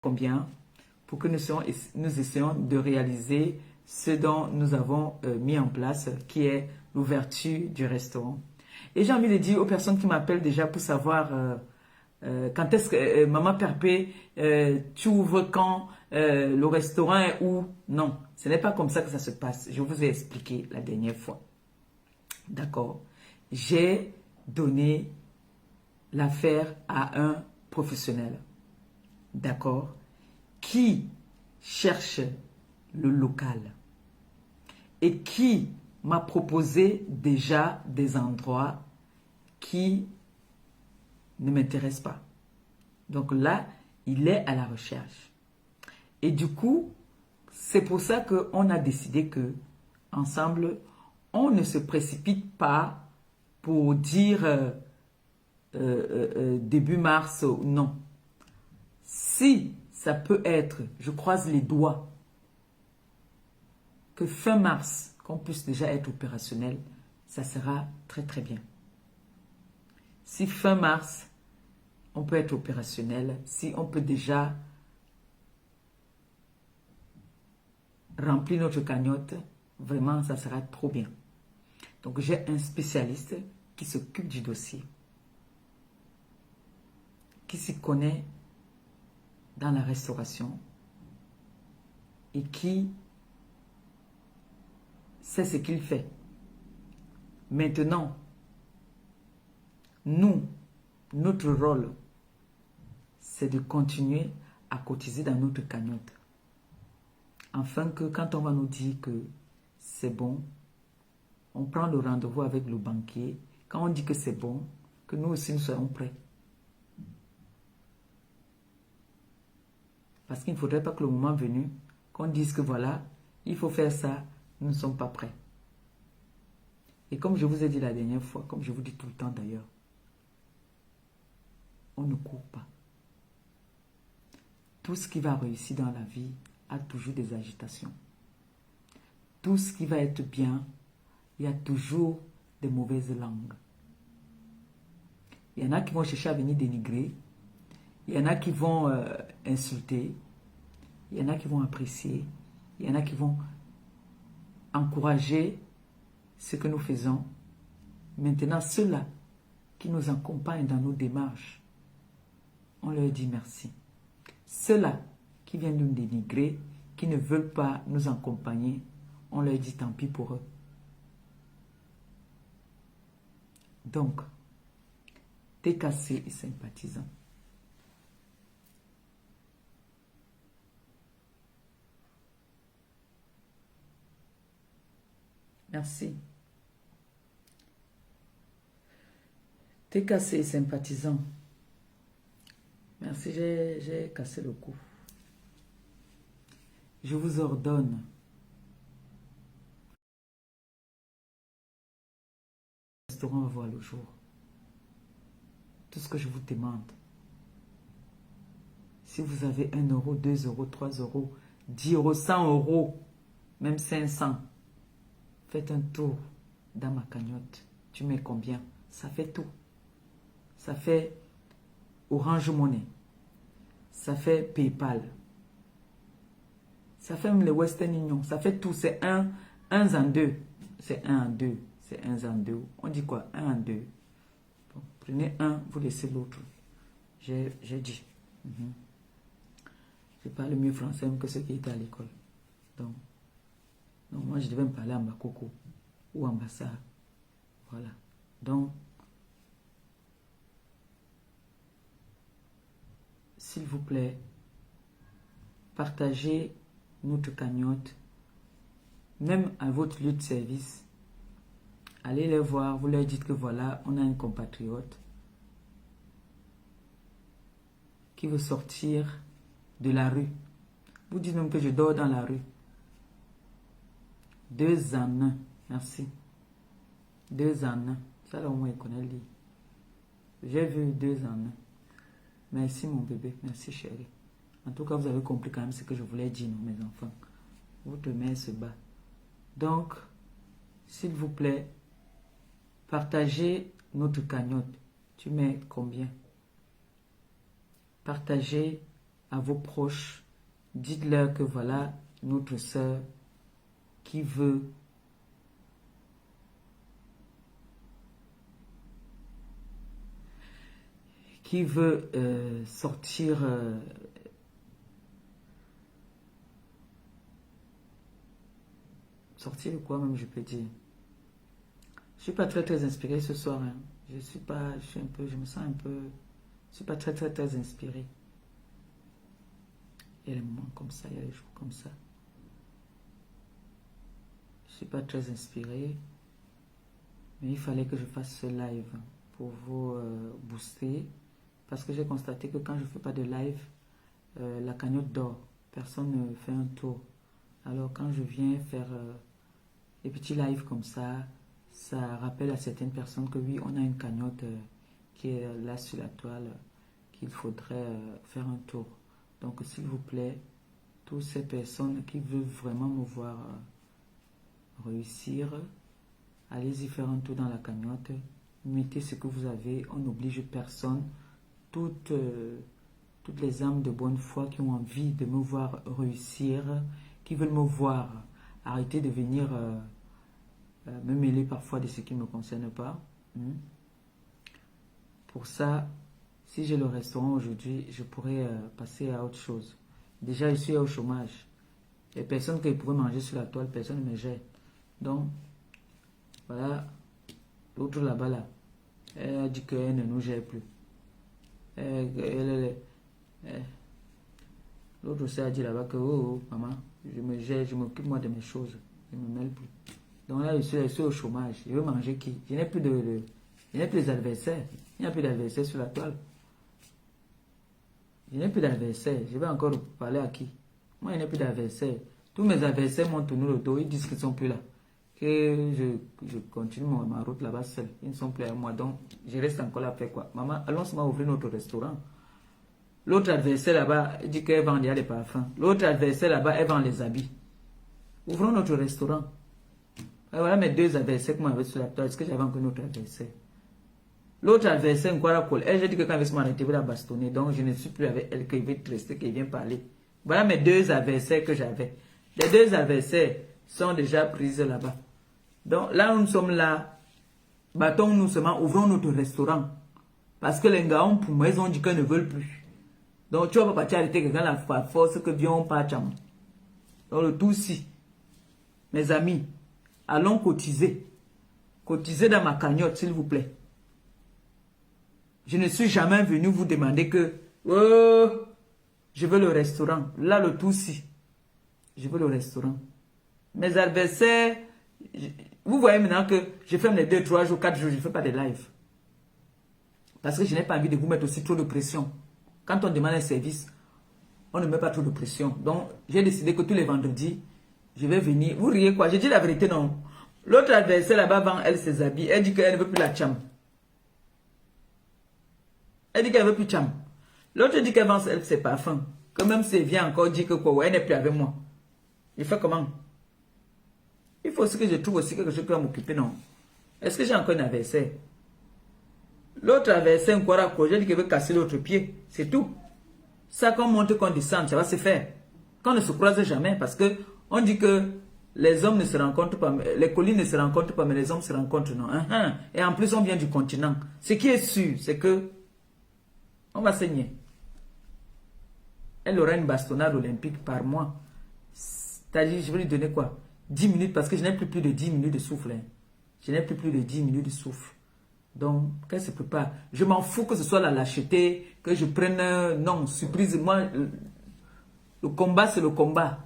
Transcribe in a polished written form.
combien pour que nous essayons de réaliser ce dont nous avons mis en place, qui est l'ouverture du restaurant. Et j'ai envie de dire aux personnes qui m'appellent déjà pour savoir quand est-ce que Maman Perpé, tu ouvres quand, le restaurant est où? Non, ce n'est pas comme ça que ça se passe. Je vous ai expliqué la dernière fois. D'accord? J'ai donné l'affaire à un professionnel. D'accord? Qui cherche le local et qui m'a proposé déjà des endroits qui ne m'intéressent pas. Donc là, il est à la recherche. Et du coup, c'est pour ça qu'on a décidé que, ensemble, on ne se précipite pas pour dire début mars, non. Si ça peut être, je croise les doigts, que fin mars, qu'on puisse déjà être opérationnel, ça sera très très bien. Si fin mars, on peut être opérationnel, si on peut déjà remplir notre cagnotte, vraiment ça sera trop bien. Donc j'ai un spécialiste qui s'occupe du dossier, qui s'y connaît dans la restauration et qui sait ce qu'il fait. Maintenant, nous, notre rôle, c'est de continuer à cotiser dans notre cagnotte. Afin que quand on va nous dire que c'est bon, on prend le rendez-vous avec le banquier. Quand on dit que c'est bon, que nous aussi nous soyons prêts. Parce qu'il ne faudrait pas que le moment venu, qu'on dise que voilà, il faut faire ça, nous ne sommes pas prêts. Et comme je vous ai dit la dernière fois, comme je vous dis tout le temps d'ailleurs, on ne court pas. Tout ce qui va réussir dans la vie a toujours des agitations. Tout ce qui va être bien, il y a toujours des mauvaises langues. Il y en a qui vont chercher à venir dénigrer. Il y en a qui vont insulter. Il y en a qui vont apprécier. Il y en a qui vont encourager ce que nous faisons. Maintenant, ceux-là qui nous accompagnent dans nos démarches, on leur dit merci. Ceux-là qui viennent nous dénigrer, qui ne veulent pas nous accompagner, on leur dit tant pis pour eux. Donc, TKC et sympathisants. Merci. TKC et sympathisants. Merci, j'ai cassé le cou. Je vous ordonne le restaurant va voir le jour. Tout ce que je vous demande, si vous avez 1 euro, 2 euros, 3 euros, 10 euros, 100 euros, même 500, faites un tour dans ma cagnotte. Tu mets combien? Ça fait tout. Ça fait Orange Money. Ça fait PayPal. Ça fait même le Western Union. Ça fait tout. C'est un en deux. C'est un en deux. C'est un en deux. On dit quoi? Un en deux. Bon, prenez un, vous laissez l'autre. J'ai dit. Je parle mieux français que ceux qui étaient à l'école. Donc, moi, je devais me parler en Bakoko ou en Bassar. Voilà. Donc, s'il vous plaît, partagez notre cagnotte, même à votre lieu de service. Allez les voir, vous leur dites que voilà, on a un compatriote qui veut sortir de la rue. Vous dites même que je dors dans la rue. 2 en 1, merci. 2 en 1, ça là au moins il connaît lire. J'ai vu 2 en 1. Merci mon bébé, merci chérie. En tout cas, vous avez compris quand même ce que je voulais dire, non, mes enfants. Votre mère se bat. Donc, s'il vous plaît, partagez notre cagnotte. Tu mets combien? Partagez à vos proches. Dites-leur que voilà notre sœur qui veut sortir sortir de quoi même je peux dire. Je suis pas très inspiré ce soir. Hein. Je suis un peu, je me sens un peu, je suis pas très inspiré. Il y a des moments comme ça, il y a des jours comme ça. Je suis pas très inspiré, mais il fallait que je fasse ce live pour vous booster, parce que j'ai constaté que quand je fais pas de live, la cagnotte dort, personne ne fait un tour. Alors quand je viens faire des petits lives comme ça rappelle à certaines personnes que oui, on a une cagnotte qui est là sur la toile, qu'il faudrait faire un tour. Donc s'il vous plaît, toutes ces personnes qui veulent vraiment me voir réussir, allez-y faire un tour dans la cagnotte, mettez ce que vous avez, on n'oblige personne. Toutes les âmes de bonne foi qui ont envie de me voir réussir, qui veulent me voir arrêter de venir me mêler parfois de ce qui ne me concerne pas. Pour ça, si j'ai le restaurant aujourd'hui, je pourrais passer à autre chose. Déjà, je suis au chômage. Les personnes qui pouvaient manger sur la toile, personne ne me gère. Donc, voilà, l'autre là-bas, là, elle a dit qu'elle ne nous gère plus. L'autre aussi a dit là-bas que, oh, maman, je me gère, je m'occupe moi de mes choses. Je ne me mêle plus. Donc là, je suis au chômage. Je veux manger qui? Je n'ai plus d'adversaires. Il n'y a plus d'adversaires sur la toile. Je n'ai plus d'adversaires. Je vais encore parler à qui? Moi, je n'ai plus d'adversaires. Tous mes adversaires m'ont tourné le dos. Ils disent qu'ils ne sont plus là. Que je continue ma route là-bas seul. Ils ne sont plus avec moi. Donc, je reste encore là après quoi? Maman, allons-nous ouvrir notre restaurant. L'autre adversaire là-bas, il dit qu'elle vend déjà les parfums. L'autre adversaire là-bas, elle vend les habits. Ouvrons notre restaurant. Et voilà mes deux adversaires que moi j'avais sur la table. Est-ce que j'avais encore notre adversaire? L'autre adversaire, elle, j'ai dit que quand elle veut se m'arrêter, elle va la bastonner. Donc je ne suis plus avec elle, qu'elle veut rester, qu'elle vient parler. Voilà mes deux adversaires que j'avais. Les deux adversaires sont déjà prises là-bas. Donc là, nous sommes là. Battons-nous seulement, ouvrons notre restaurant. Parce que les gars, pour moi, ils ont dit qu'ils ne veulent plus. Donc tu vas pas partir arrêter quelqu'un la force que Dieu n'a pas cham. Donc le tout si. Mes amis, allons cotiser. Cotiser dans ma cagnotte, s'il vous plaît. Je ne suis jamais venu vous demander que oh, je veux le restaurant. Là, le tout si. Je veux le restaurant. Mes adversaires, vous voyez maintenant que je fais les 2, 3 jours, 4 jours, je ne fais pas de live. Parce que je n'ai pas envie de vous mettre aussi trop de pression. Quand on demande un service, on ne met pas trop de pression. Donc, j'ai décidé que tous les vendredis, je vais venir. Vous riez quoi? Je dis la vérité, non. L'autre adversaire là-bas vend, elle, ses habits. Elle dit qu'elle ne veut plus la cham. Elle dit qu'elle ne veut plus cham. L'autre dit qu'elle vend, elle, ses parfums. Que même si elle vient encore dire que quoi, ouais, elle n'est plus avec moi. Il fait comment? Il faut aussi que je trouve aussi quelque chose qui va m'occuper, non? Est-ce que j'ai encore un adversaire? L'autre adversaire, encore à quoi? J'ai dit qu'elle veut casser l'autre pied. C'est tout. Ça, quand on monte, qu'on descend, ça va se faire. Qu'on ne se croise jamais, parce que on dit que les hommes ne se rencontrent pas, les collines ne se rencontrent pas, mais les hommes se rencontrent, non. Et en plus, on vient du continent. Ce qui est sûr, c'est que on va saigner. Elle aura une bastonnade olympique par mois. C'est-à-dire, je vais lui donner quoi? 10 minutes, parce que je n'ai plus de 10 minutes de souffle. Hein. Je n'ai plus de 10 minutes de souffle. Donc, qu'elle se prépare. Je m'en fous que ce soit la lâcheté, que je prenne... non, surprise. Moi, le combat, c'est le combat.